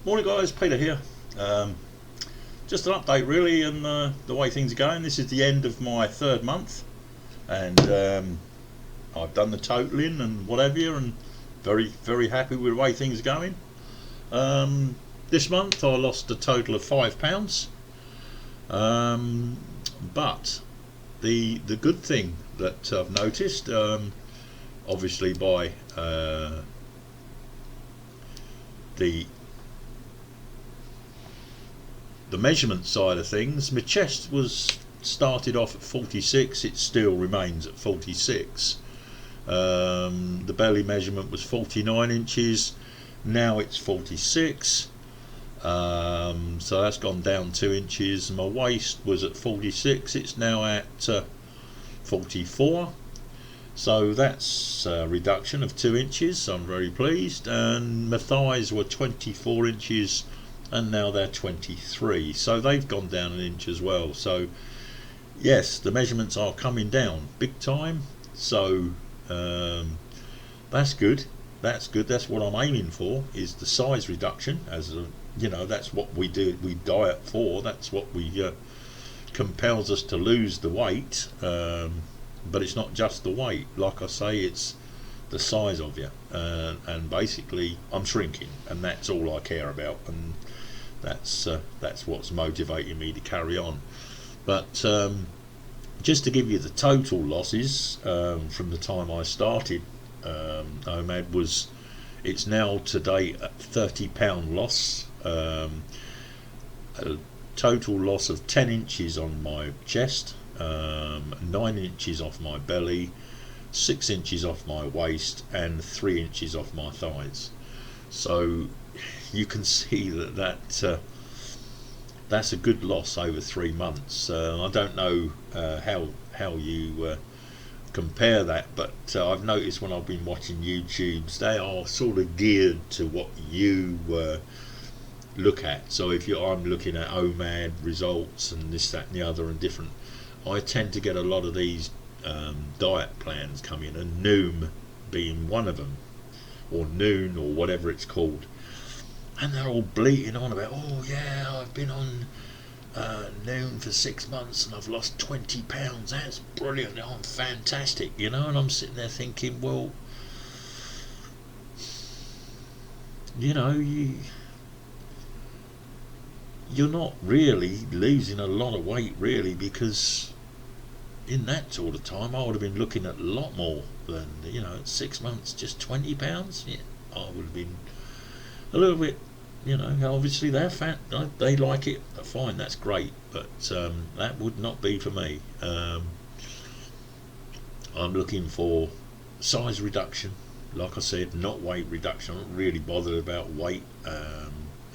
Morning guys, Peter here. Just an update really on the way things are going. This is the end of my third month, and I've done the totaling and whatever, and very happy with the way things are going. This month I lost a total of £5, but the good thing that I've noticed, obviously by the measurement side of things, my chest was started off at 46. It still remains at 46. The belly measurement was 49 inches. Now it's 46. So that's gone down 2 inches. My waist was at 46. It's now at 44. So that's a reduction of 2 inches. So I'm very pleased. And my thighs were 24 inches. And now they're 23, so they've gone down an inch as well. So yes, the measurements are coming down big time, so that's good. That's what I'm aiming for, is the size reduction. As a, that's what we do, we diet for. That's what we compels us to lose the weight, but it's not just the weight. Like I say, it's the size of you, and basically I'm shrinking, and that's all I care about, and that's what's motivating me to carry on. But just to give you the total losses from the time I started Omad, it's now today at £30 loss, a total loss of 10 inches on my chest, 9 inches off my belly, 6 inches off my waist, and 3 inches off my thighs. So you can see that's a good loss over 3 months. I don't know how you compare that, but I've noticed when I've been watching YouTubes, they are sort of geared to what you look at. So if I'm looking at Omad results and this, that and the other, and different, I tend to get a lot of these diet plans come in, and Noom being one of them, or Noon, or whatever it's called, and they're all bleating on about, oh yeah, I've been on Noon for 6 months and I've lost 20 pounds. That's brilliant. I'm fantastic, and I'm sitting there thinking, well, you're not really losing a lot of weight, really, because in that sort of time I would have been looking at a lot more than, at 6 months, just 20 pounds. Yeah, I would have been a little bit, obviously they're fat, they like it, fine, that's great, but that would not be for me. I'm looking for size reduction, like I said, not weight reduction. I'm not really bothered about weight.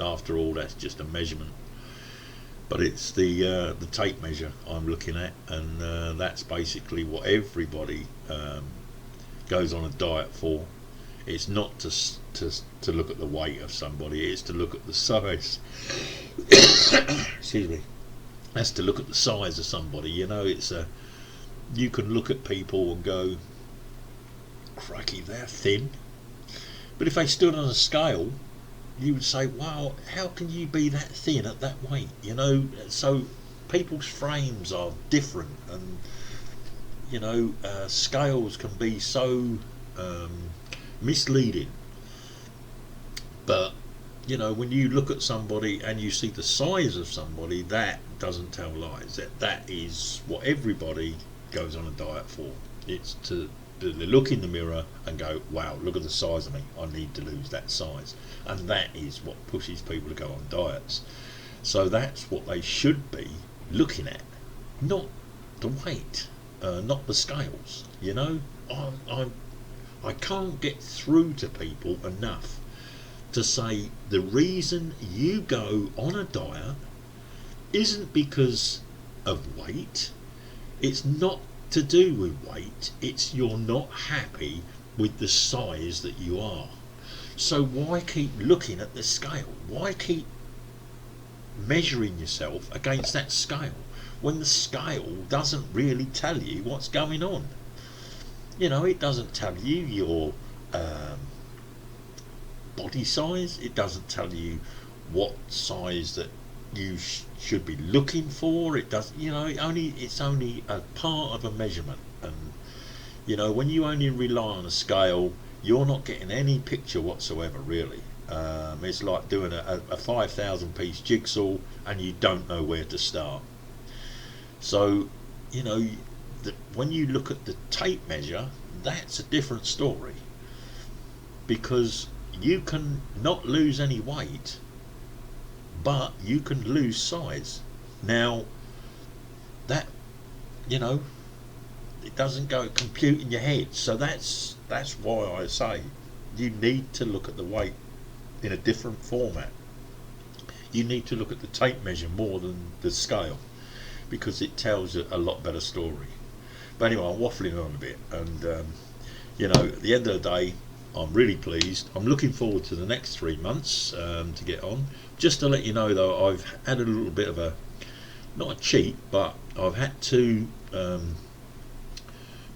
After all, that's just a measurement. But it's the tape measure I'm looking at, and that's basically what everybody goes on a diet for. It's not to look at the weight of somebody, it's to look at the size. Excuse me. That's to look at the size of somebody. You can look at people and go, crikey, they're thin. But if they stood on a scale, you would say, wow, how can you be that thin at that weight? So people's frames are different, and scales can be so misleading. But when you look at somebody and you see the size of somebody, that doesn't tell lies. That is what everybody goes on a diet for. It's to look in the mirror and go, wow, look at the size of me, I need to lose that size. And that is what pushes people to go on diets. So that's what they should be looking at, not the weight, not the scales. I can't get through to people enough to say the reason you go on a diet isn't because of weight. It's not to do with weight, it's you're not happy with the size that you are. So why keep looking at the scale? Why keep measuring yourself against that scale when the scale doesn't really tell you what's going on? It doesn't tell you your body size, it doesn't tell you what size that you should be looking for. It does, you know, it's only a part of a measurement, and you know, when you only rely on a scale, you're not getting any picture whatsoever, really. It's like doing a 5,000 piece jigsaw and you don't know where to start. So, you know, when you look at the tape measure, that's a different story, because you can not lose any weight, but you can lose size. Now, that, you know, it doesn't go compute in your head. So that's why I say you need to look at the weight in a different format. You need to look at the tape measure more than the scale, because it tells a lot better story. But anyway, I'm waffling on a bit, and you know, at the end of the day, I'm really pleased. I'm looking forward to the next 3 months to get on. Just to let you know, though, I've had a little bit of a, not a cheat, but I've had to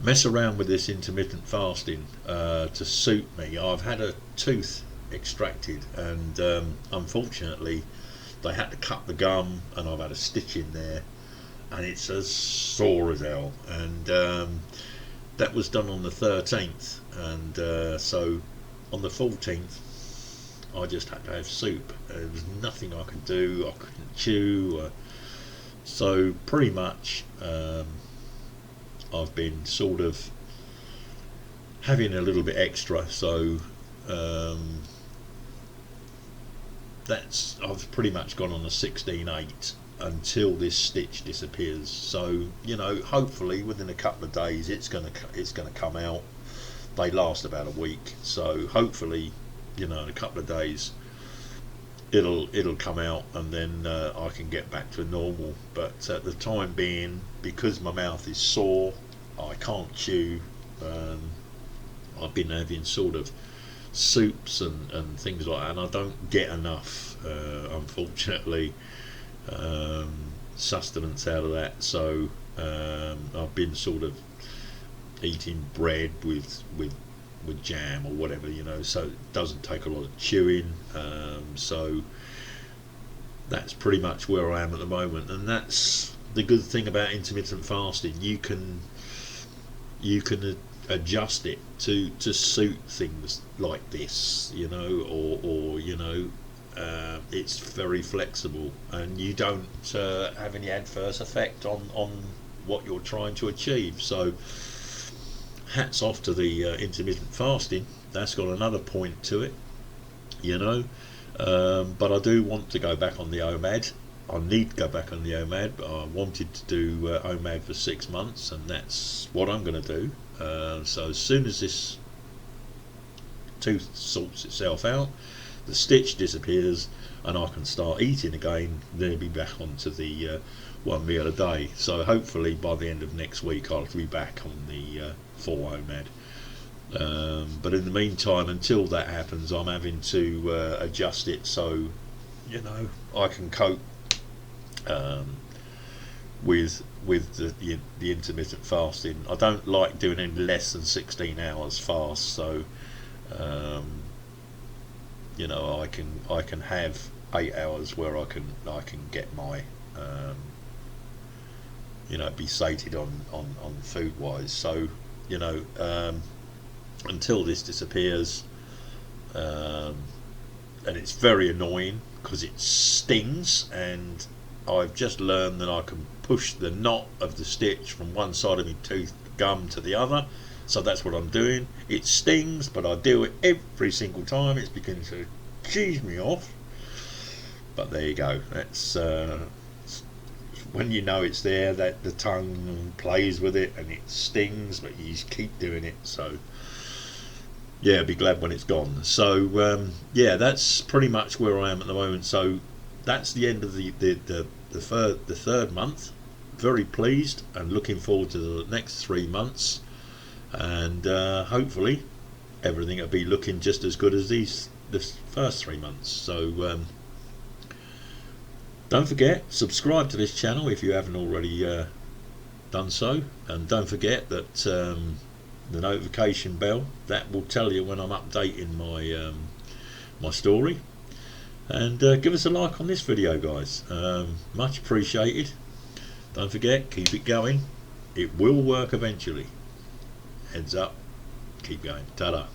mess around with this intermittent fasting to suit me. I've had a tooth extracted, and unfortunately they had to cut the gum, and I've had a stitch in there, and it's as sore as hell. And that was done on the 13th, and so on the 14th I just had to have soup. There was nothing I could do. I couldn't chew, so pretty much I've been sort of having a little bit extra. So I've pretty much gone on a 16/8 until this stitch disappears. So, you know, hopefully within a couple of days it's gonna come out. They last about a week, so hopefully, you know, in a couple of days it'll come out, and then I can get back to normal. But at the time being, because my mouth is sore, I can't chew. I've been having sort of soups and things like that, and I don't get enough, unfortunately, sustenance out of that. So I've been sort of eating bread with jam or whatever, you know, so it doesn't take a lot of chewing. So that's pretty much where I am at the moment, and that's the good thing about intermittent fasting. You can adjust it to suit things like this, you know, or you know, it's very flexible, and you don't have any adverse effect on what you're trying to achieve. So hats off to the intermittent fasting. That's got another point to it, you know. But I do want to go back on the OMAD. I need to go back on the OMAD, but I wanted to do OMAD for 6 months, and that's what I'm going to do. So as soon as this tooth sorts itself out, the stitch disappears, and I can start eating again, then I'll be back onto the 1 meal a day. So hopefully by the end of next week I'll be back on the full OMAD. But in the meantime, until that happens, I'm having to adjust it so, you know, I can cope with the intermittent fasting. I don't like doing any less than 16 hours fast. So you know, I can have 8 hours where I can get my you know, be sated on food wise. So, you know, until this disappears, and it's very annoying because it stings, and I've just learned that I can push the knot of the stitch from one side of my tooth gum to the other. So that's what I'm doing. It stings, but I do it every single time. It's beginning to cheese me off. But there you go. That's when you know it's there, that the tongue plays with it and it stings, but you just keep doing it. So yeah, be glad when it's gone. So yeah, that's pretty much where I am at the moment. So that's the end of the third month. Very pleased and looking forward to the next 3 months, and hopefully everything will be looking just as good as this first 3 months. So don't forget, subscribe to this channel if you haven't already done so, and don't forget that the notification bell, that will tell you when I'm updating my my story. and give us a like on this video, guys. Much appreciated. Don't forget, keep it going, it will work eventually. Heads up, keep going. Ta-da.